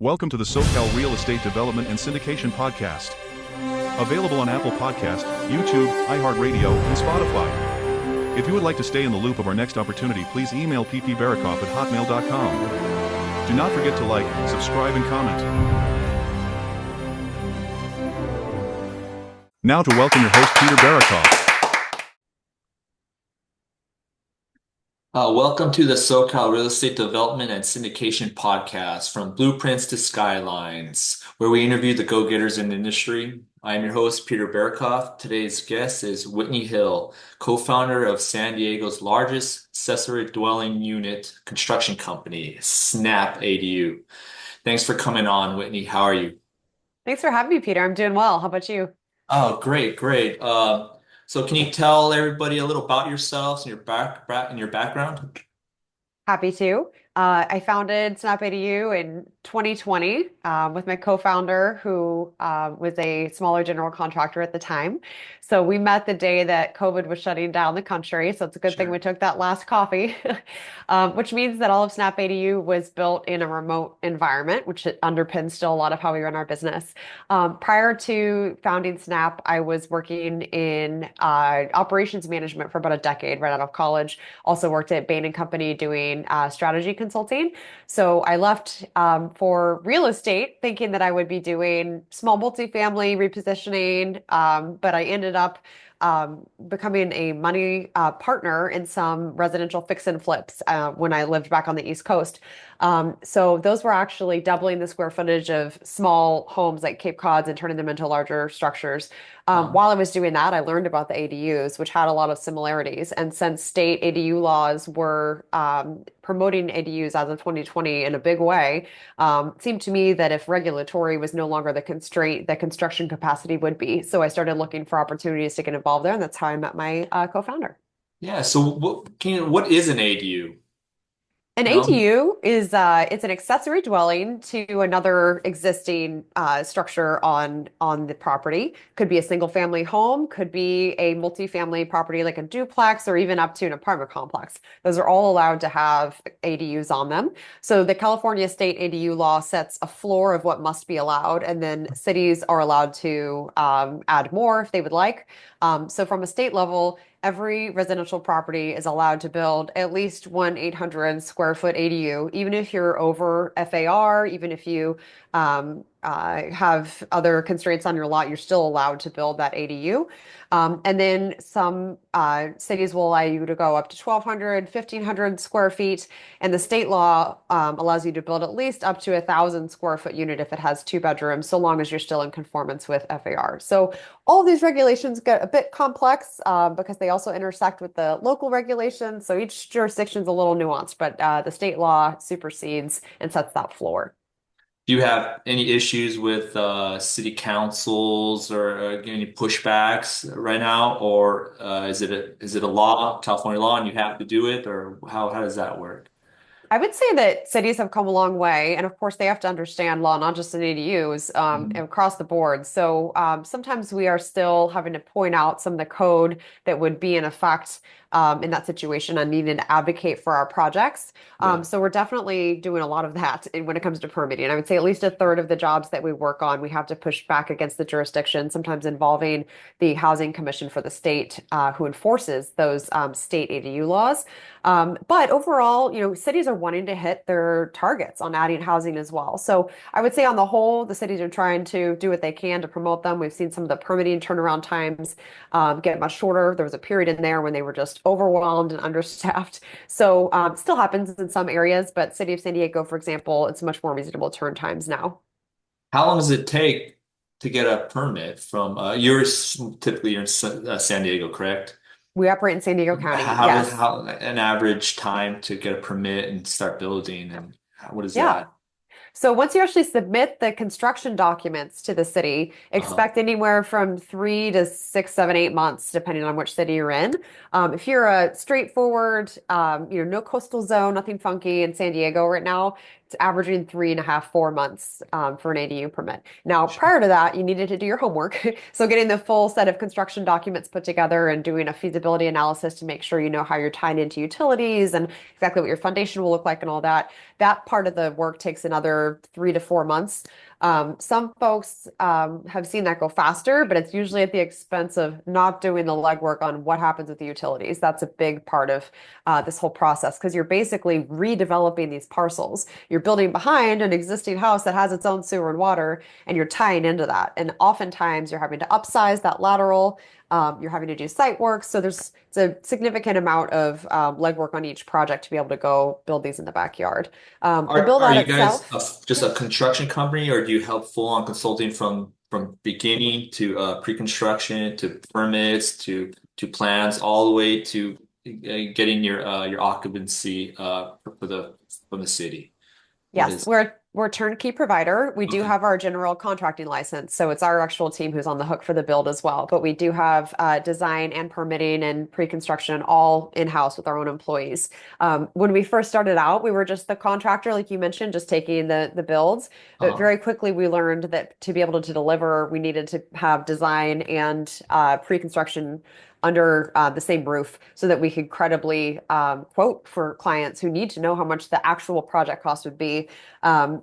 Welcome to the SoCal Real Estate Development and Syndication Podcast. Available on Apple Podcast, YouTube, iHeartRadio, and Spotify. If you would like to stay in the loop of our next opportunity, please email ppbarakoff@hotmail.com. Do not forget to like, subscribe, and comment. Now to welcome your host, Peter Barakoff. Welcome to the SoCal Real Estate Development and Syndication Podcast, from blueprints to skylines, where we interview the go-getters in the industry. I'm your host, Peter Barakoff. Today's guest is Whitney Hill, co-founder of San Diego's largest accessory dwelling unit construction company, SnapADU. Thanks for coming on, Whitney. How are you? Thanks for having me, Peter. I'm doing well. How about you? Oh, great, great. So can you tell everybody a little about yourselves and your background? Happy to. I founded SnapADU in 2020 with my co-founder, who was a smaller general contractor at the time. So we met the day that COVID was shutting down the country. So it's a good thing we took that last coffee, which means that all of SnapADU was built in a remote environment, which it underpins still a lot of how we run our business. Prior to founding Snap, I was working in operations management for about a decade right out of college. Also worked at Bain & Company doing strategy consulting. So I left for real estate thinking that I would be doing small multifamily repositioning, but I ended up becoming a money partner in some residential fix and flips when I lived back on the East Coast. So those were actually doubling the square footage of small homes like Cape Cods and turning them into larger structures. While I was doing that, I learned about the ADUs, which had a lot of similarities. And since state ADU laws were promoting ADUs as of 2020 in a big way, it seemed to me that if regulatory was no longer the constraint, that construction capacity would be. So I started looking for opportunities to get involved there, and that's how I met my co-founder. Yeah. So what is an ADU? An No? ADU is it's an accessory dwelling to another existing structure on the property. Could be a single family home, could be a multifamily property like a duplex, or even up to an apartment complex. Those are all allowed to have ADUs on them. So the California state ADU law sets a floor of what must be allowed, and then cities are allowed to add more if they would like. So from a state level, every residential property is allowed to build at least one 800 square foot ADU, even if you're over FAR, even if you have other constraints on your lot, you're still allowed to build that ADU. And then some cities will allow you to go up to 1,200, 1,500 square feet. And the state law allows you to build at least up to 1,000 square foot unit if it has two bedrooms, so long as you're still in conformance with FAR. So all of these regulations get a bit complex because they also intersect with the local regulations. So each jurisdiction is a little nuanced, but the state law supersedes and sets that floor. Do you have any issues with city councils or any pushbacks right now, or is it a law, California law, and you have to do it, or how does that work? I would say that cities have come a long way, and of course they have to understand law, not just in ADUs, Mhm. across the board. So sometimes we are still having to point out some of the code that would be in effect in that situation and needing to advocate for our projects. Yeah. So we're definitely doing a lot of that when it comes to permitting. I would say at least a third of the jobs that we work on, we have to push back against the jurisdiction, sometimes involving the Housing Commission for the state, who enforces those state ADU laws. But overall, cities are wanting to hit their targets on adding housing as well. So I would say on the whole, the cities are trying to do what they can to promote them. We've seen some of the permitting turnaround times get much shorter. There was a period in there when they were just overwhelmed and understaffed. So still happens in some areas, but City of San Diego, for example, it's much more reasonable turn times now. How long does it take to get a permit from typically you're in San Diego, correct? We operate in San Diego County, How does yes. how an average time to get a permit and start building, and what is Yeah. that? So once you actually submit the construction documents to the city, Uh-huh. expect anywhere from 3 to 6, 7, 8 months, depending on which city you're in. If you're a straightforward, no coastal zone, nothing funky in San Diego right now, it's averaging 3.5, 4 months for an ADU permit. Now, prior to that, you needed to do your homework. So getting the full set of construction documents put together and doing a feasibility analysis to make sure you know how you're tied into utilities and exactly what your foundation will look like and all that. That part of the work takes another another 3 to 4 months. Some folks have seen that go faster, but it's usually at the expense of not doing the legwork on what happens with the utilities. That's a big part of this whole process because you're basically redeveloping these parcels. You're building behind an existing house that has its own sewer and water, and you're tying into that. And oftentimes you're having to upsize that lateral. You're having to do site work. So it's a significant amount of legwork on each project to be able to go build these in the backyard. The build Are out you guys itself. just a construction company, or do you help full on consulting from beginning to pre-construction to permits to plans all the way to getting your occupancy from the city? What Yes, is we're a turnkey provider. We do okay? have our general contracting license, so it's our actual team who's on the hook for the build as well. But we do have design and permitting and pre-construction all in-house with our own employees. When we first started out, we were just the contractor, like you mentioned, just taking the builds. But Uh-huh. very quickly, we learned that to be able to deliver, we needed to have design and pre-construction under the same roof so that we could credibly quote for clients who need to know how much the actual project cost would be.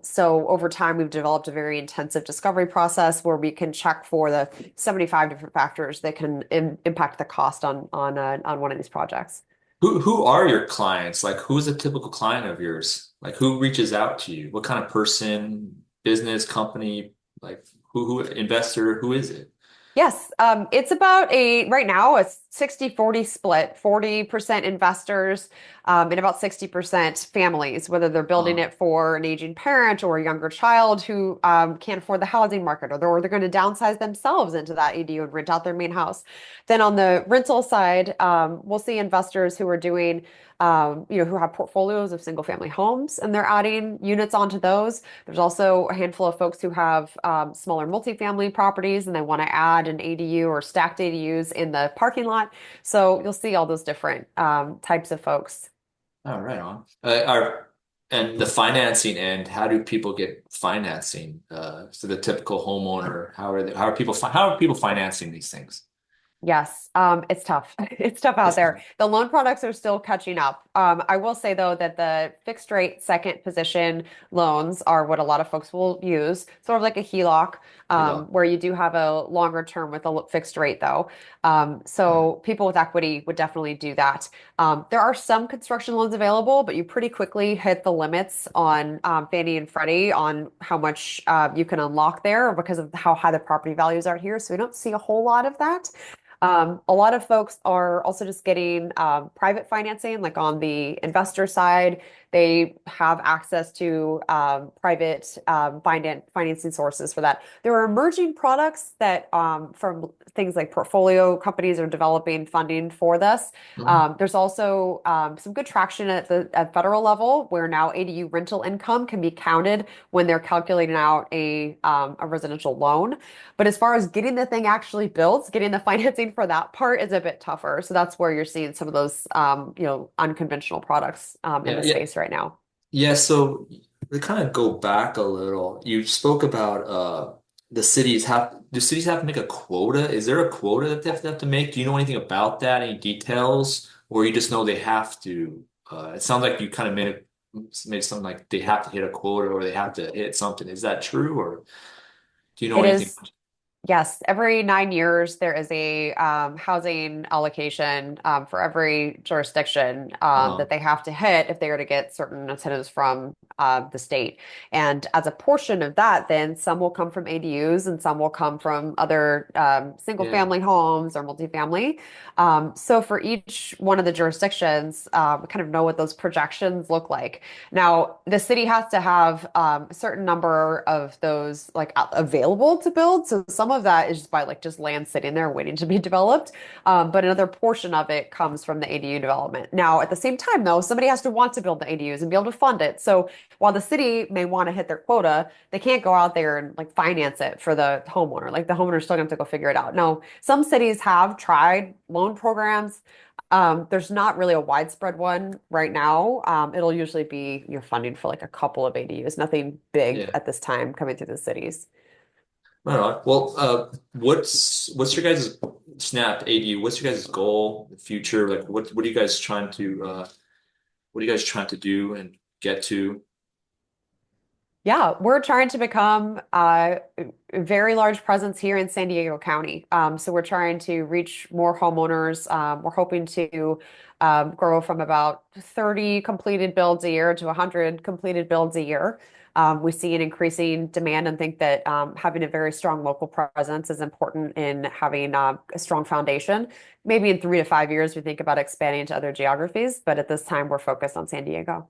So over time, we've developed a very intensive discovery process where we can check for the 75 different factors that can impact the cost on one of these projects. Who are your clients? Like, who's a typical client of yours? Like, who reaches out to you? What kind of person, business, company, like who investor, who is it? Yes, it's about right now a 60-40 split, 40% investors, and about 60% families, whether they're building Uh, it for an aging parent or a younger child who can't afford the housing market, or they're going to downsize themselves into that ADU and rent out their main house. Then on the rental side, we'll see investors who are doing, who have portfolios of single family homes and they're adding units onto those. There's also a handful of folks who have smaller multifamily properties and they want to add an ADU or stacked ADUs in the parking lot. So you'll see all those different types of folks. oh, right on. And the financing end, how do people get financing? So the typical homeowner, how are people financing these things? Yes, it's tough. It's tough out It's there. The loan products are still catching up. I will say though that the fixed rate second position loans are what a lot of folks will use, sort of like a HELOC, you know. where you do have a longer term with a fixed rate though. Right. So people with equity would definitely do that. There are some construction loans available, but you pretty quickly hit the limits on Fannie and Freddie on how much you can unlock there because of how high the property values are here. So we don't see a whole lot of that. A lot of folks are also just getting private financing, like on the investor side. They have access to private financing sources for that. There are emerging products that from things like portfolio companies are developing funding for this. Mhm. There's also some good traction at the federal level where now ADU rental income can be counted when they're calculating out a residential loan. But as far as getting the thing actually built, getting the financing for that part is a bit tougher. So that's where you're seeing some of those, unconventional products in Yeah, the yeah, space right now. yeah. So to kind of go back a little, you spoke about do cities have to make a quota? Is there a quota that they have to make? Do you know anything about that? Any details? Or you just know they have to? It sounds like you kind of made something like they have to hit a quota or they have to hit something. Is that true, or do you know It anything? is. Yes, every 9 years there is a housing allocation for every jurisdiction Uh-huh. that they have to hit if they are to get certain incentives from the state. And as a portion of that, then some will come from ADUs and some will come from other single Yeah. family homes or multifamily. So for each one of the jurisdictions, we kind of know what those projections look like. Now, the city has to have a certain number of those like available to build. So some of that is just by like just land sitting there waiting to be developed. But another portion of it comes from the ADU development. Now, at the same time, though, somebody has to want to build the ADUs and be able to fund it. So while the city may want to hit their quota, they can't go out there and like finance it for the homeowner. Like the homeowner's still going to have to go figure it out. No, some cities have tried loan programs. There's not really a widespread one right now. It'll usually be you're funding for like a couple of ADUs, nothing big Yeah. at this time coming through the cities. Right on. Well, what's your guys' Snap ADU? What's your guys' goal, the future? Like, what are you guys trying to what are you guys trying to do and get to? Yeah, we're trying to become a very large presence here in San Diego County. So we're trying to reach more homeowners. We're hoping to grow from about 30 completed builds a year to 100 completed builds a year. We see an increasing demand and think that having a very strong local presence is important in having a strong foundation. Maybe in 3 to 5 years, we think about expanding to other geographies, but at this time, we're focused on San Diego.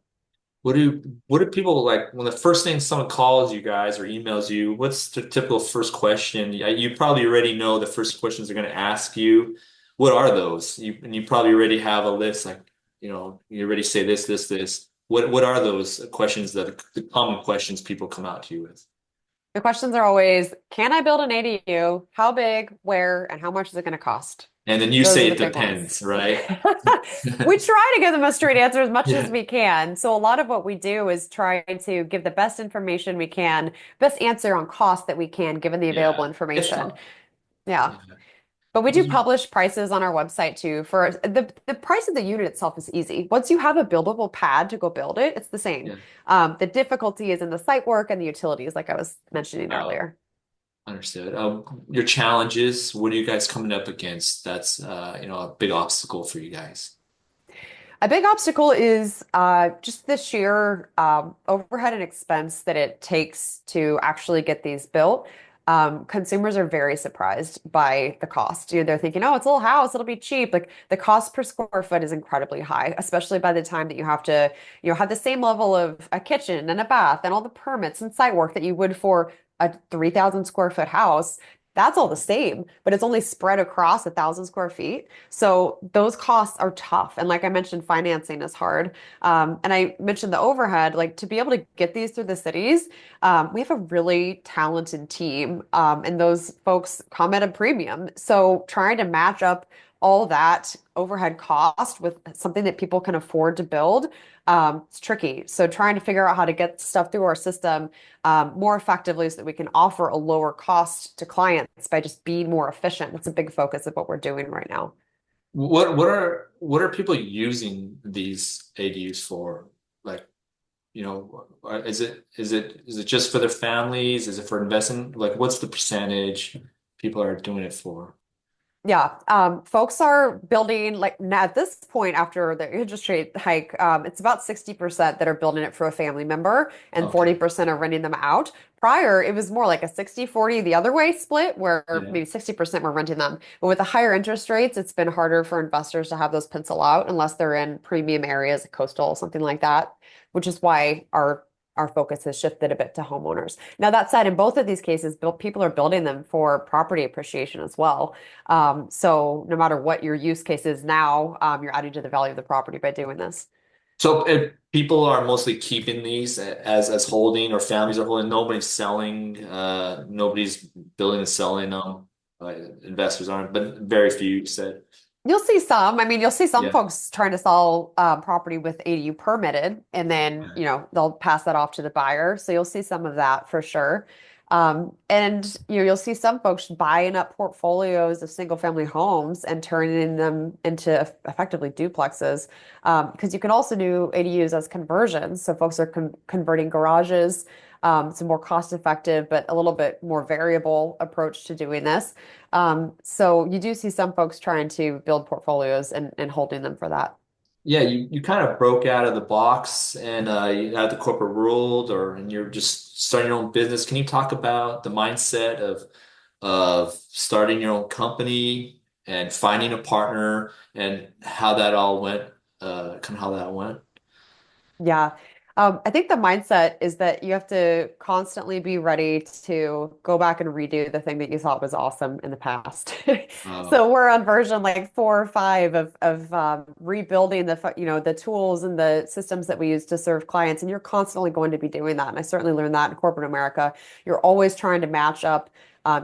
What do people like when the first thing someone calls you guys or emails you? What's the typical first question? You probably already know the first questions they're going to ask you. What are those? And you probably already have a list, like, you already say this, this, this. What are those questions that the common questions people come out to you with? The questions are always, can I build an ADU? How big, where, and how much is it going to cost? And then you Those say are the it big ones. depends, right? We try to give them a straight answer as much as Yeah. we can. So a lot of what we do is try to give the best information we can, best answer on cost that we can, given the available Yeah. It's information. tough. Yeah. Yeah. But we do publish prices on our website too. For the price of the unit itself is easy. Once you have a buildable pad to go build it, it's the same. Yeah. The difficulty is in the site work and the utilities, like I was mentioning Oh, earlier. understood. Your challenges, what are you guys coming up against? That's a big obstacle for you guys. A big obstacle is just the sheer overhead and expense that it takes to actually get these built. Consumers are very surprised by the cost. They're thinking, oh, it's a little house, it'll be cheap. Like the cost per square foot is incredibly high, especially by the time that you have to, have the same level of a kitchen and a bath and all the permits and site work that you would for a 3,000 square foot house. That's all the same, but it's only spread across 1,000 square feet. So those costs are tough. And like I mentioned, financing is hard. And I mentioned the overhead, like to be able to get these through the cities, we have a really talented team, and those folks come at a premium. So trying to match up all that overhead cost with something that people can afford to build, it's tricky. So trying to figure out how to get stuff through our system more effectively so that we can offer a lower cost to clients by just being more efficient. That's a big focus of what we're doing right now. What are people using these ADUs for? Like, is it just for their families? Is it for investing? Like, what's the percentage people are doing it for? Yeah, folks are building like now at this point after the interest rate hike, it's about 60% that are building it for a family member and Okay. 40% are renting them out. Prior, it was more like a 60-40 the other way split where Yeah. maybe 60% were renting them. But with the higher interest rates, it's been harder for investors to have those pencil out unless they're in premium areas, like coastal, something like that, which is why our focus has shifted a bit to homeowners. Now, that said, in both of these cases, people are building them for property appreciation as well. So no matter what your use case is now, you're adding to the value of the property by doing this. So if people are mostly keeping these as holding, or families are holding, nobody's selling, nobody's building and selling them. Investors aren't, but very few you said. You'll see some. I mean, you'll see some Yeah. folks trying to sell property with ADU permitted, and then, Okay. they'll pass that off to the buyer. So you'll see some of that for sure. And you'll see some folks buying up portfolios of single family homes and turning them into effectively duplexes. Because you can also do ADUs as conversions. So folks are converting garages. It's a more cost effective, but a little bit more variable approach to doing this. So you do see some folks trying to build portfolios and holding them for that. Yeah, you kind of broke out of the box and you had the corporate world, and you're just starting your own business. Can you talk about the mindset of starting your own company and finding a partner and how that all went, kind of how that went? Yeah. I think the mindset is that you have to constantly be ready to go back and redo the thing that you thought was awesome in the past. Uh, So we're on version like 4 or 5 of rebuilding the tools and the systems that we use to serve clients, and you're constantly going to be doing that. And I certainly learned that in corporate America. You're always trying to match up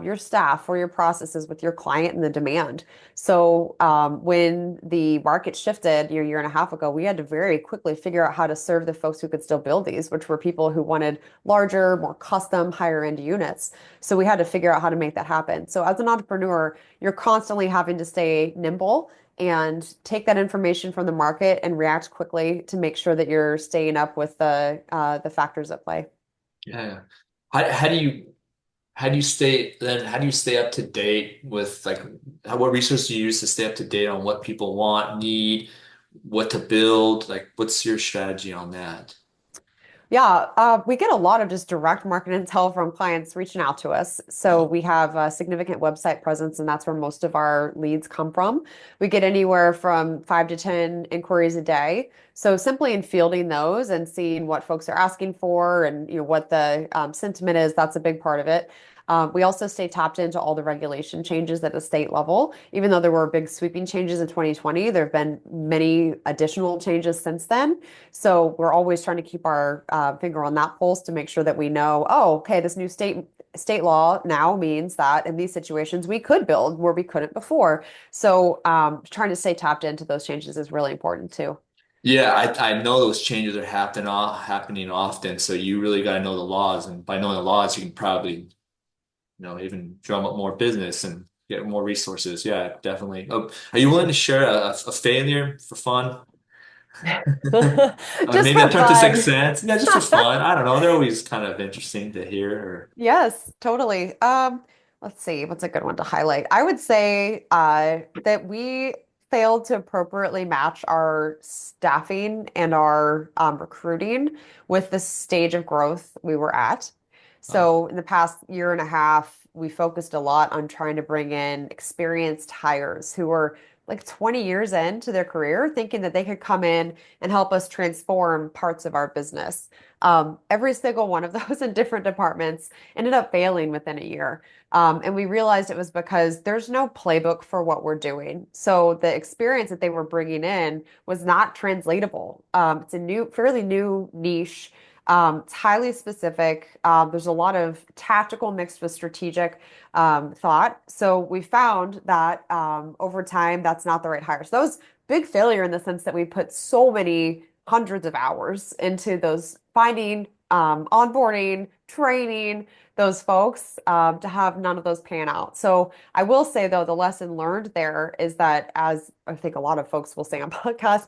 your staff or your processes with your client and the demand. So when the market shifted a year and a half ago, we had to very quickly figure out how to serve the folks who could still build these, which were people who wanted larger, more custom, higher end units. So we had to figure out how to make that happen. So as an entrepreneur, you're constantly having to stay nimble and take that information from the market and react quickly to make sure that you're staying up with the factors at play. Yeah. How do you how do you stay up to date with like what resources do you use to stay up to date on what people want, need, what to build? Like what's your strategy on that? Yeah, we get a lot of just direct market intel from clients reaching out to us. So we have a significant website presence, and that's where most of our leads come from. We get anywhere from 5 to 10 inquiries a day. So simply in fielding those and seeing what folks are asking for and what the sentiment is, that's a big part of it. We also stay tapped into all the regulation changes at the state level. Even though there were big sweeping changes in 2020, there have been many additional changes since then. So we're always trying to keep our finger on that pulse to make sure that we know, oh, okay, this new state law now means that in these situations we could build where we couldn't before. So trying to stay tapped into those changes is really important too. Yeah, I know those changes are happening often, so you really got to know the laws, and by knowing the laws, you can probably, even drum up more business and get more resources. Yeah, definitely. Oh, are you willing to share a failure for fun? Just Maybe a for turn to fun. success. Yeah, just for fun. I don't know. They're always kind of interesting to hear. Or Yes, totally. Let's see, what's a good one to highlight? I would say that we failed to appropriately match our staffing and our recruiting with the stage of growth we were at. uh, So in the past year and a half, we focused a lot on trying to bring in experienced hires who were like 20 years into their career, thinking that they could come in and help us transform parts of our business. Every single one of those in different departments ended up failing within a year. And we realized it was because there's no playbook for what we're doing. So the experience that they were bringing in was not translatable. It's a fairly new niche. It's highly specific. There's a lot of tactical mixed with strategic thought. So we found that over time, that's not the right hire. So that was big failure in the sense that we put so many hundreds of hours into those finding, onboarding, training those folks to have none of those pan out. So I will say though, the lesson learned there is that as I think a lot of folks will say on podcasts,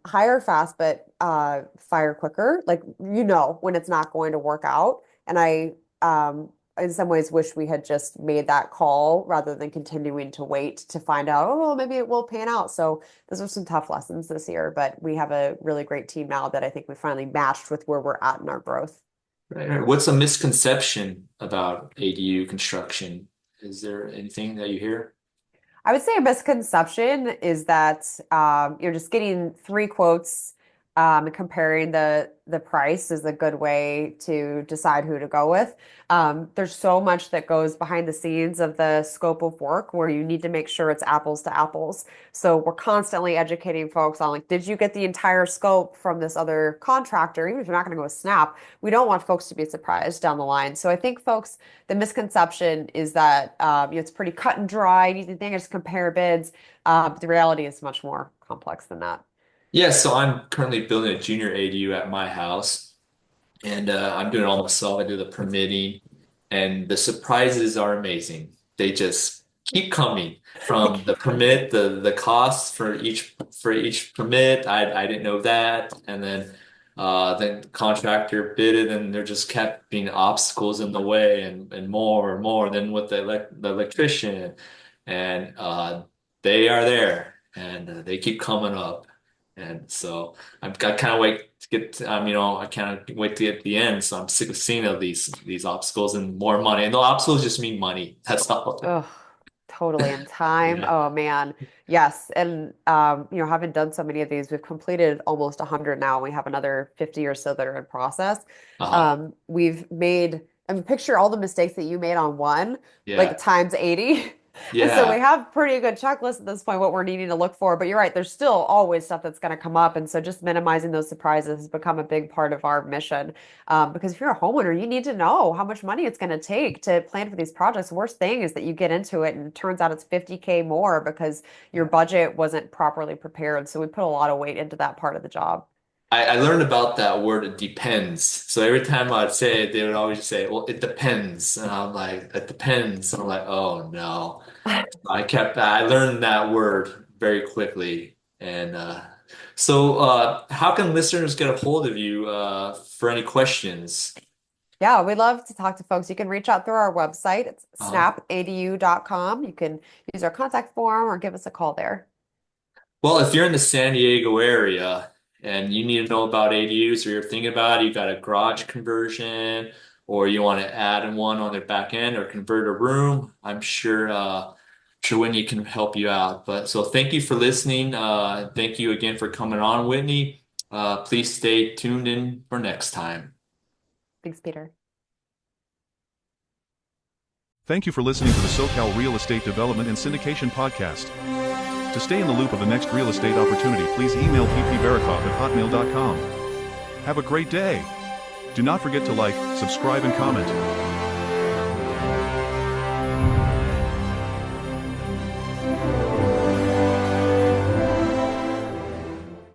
hire fast, but fire quicker. Like when it's not going to work out. And I in some ways wish we had just made that call rather than continuing to wait to find out, oh, well, maybe it will pan out. So those are some tough lessons this year, but we have a really great team now that I think we finally matched with where we're at in our growth. right. What's a misconception about ADU construction? Is there anything that you hear? I would say a misconception is that you're just getting three quotes and comparing the price is a good way to decide who to go with. There's so much that goes behind the scenes of the scope of work where you need to make sure it's apples to apples. So we're constantly educating folks on like, did you get the entire scope from this other contractor? Even if you're not going to go with Snap, we don't want folks to be surprised down the line. So I think folks the misconception is that it's pretty cut and dry. You think I just compare bids, but the reality is much more complex than that. Yeah, so I'm currently building a junior ADU at my house, and I'm doing it all myself. I do the permitting, and the surprises are amazing. They just keep coming from the permit, the costs for each permit. I didn't know that, and then the contractor bid it, and there just kept being obstacles in the way, and more and more. Then with the electrician, and they are there, and they keep coming up. And so I kind of wait to get to, I can't wait to get to the end. So I'm sick of seeing all these obstacles and more money. And the obstacles just mean money. That's all. Oh, totally. And time. Yeah. Oh man. Yes. And having done so many of these, we've completed almost 100 now. We have another 50 or so that are in process. Uh-huh. We've made, I mean, picture all the mistakes that you made on one, like Yeah. times 80. And so we Yeah. have pretty good checklist at this point, what we're needing to look for. But you're right, there's still always stuff that's going to come up. And so just minimizing those surprises has become a big part of our mission. Because if you're a homeowner, you need to know how much money it's going to take to plan for these projects. The worst thing is that you get into it and it turns out it's 50K more because your budget wasn't properly prepared. So we put a lot of weight into that part of the job. I learned about that word, it depends. So every time I'd say it, they would always say, well, it depends. And I'm like, it depends. And I'm like, oh no. I learned that word very quickly. And so how can listeners get a hold of you for any questions? Yeah, we love to talk to folks. You can reach out through our website. It's Uh, snapadu.com. You can use our contact form or give us a call there. well, if you're in the San Diego area and you need to know about ADUs or you're thinking about it, you got a garage conversion or you want to add one on their back end or convert a room, I'm sure Whitney can help you out. But so thank you for listening. Thank you again for coming on, Whitney. Please stay tuned in for next time. Thanks, Peter. Thank you for listening to the SoCal Real Estate Development and Syndication Podcast. To stay in the loop of the next real estate opportunity, please email ppbarakov@hotmail.com. Have a great day. Do not forget to like, subscribe, and comment.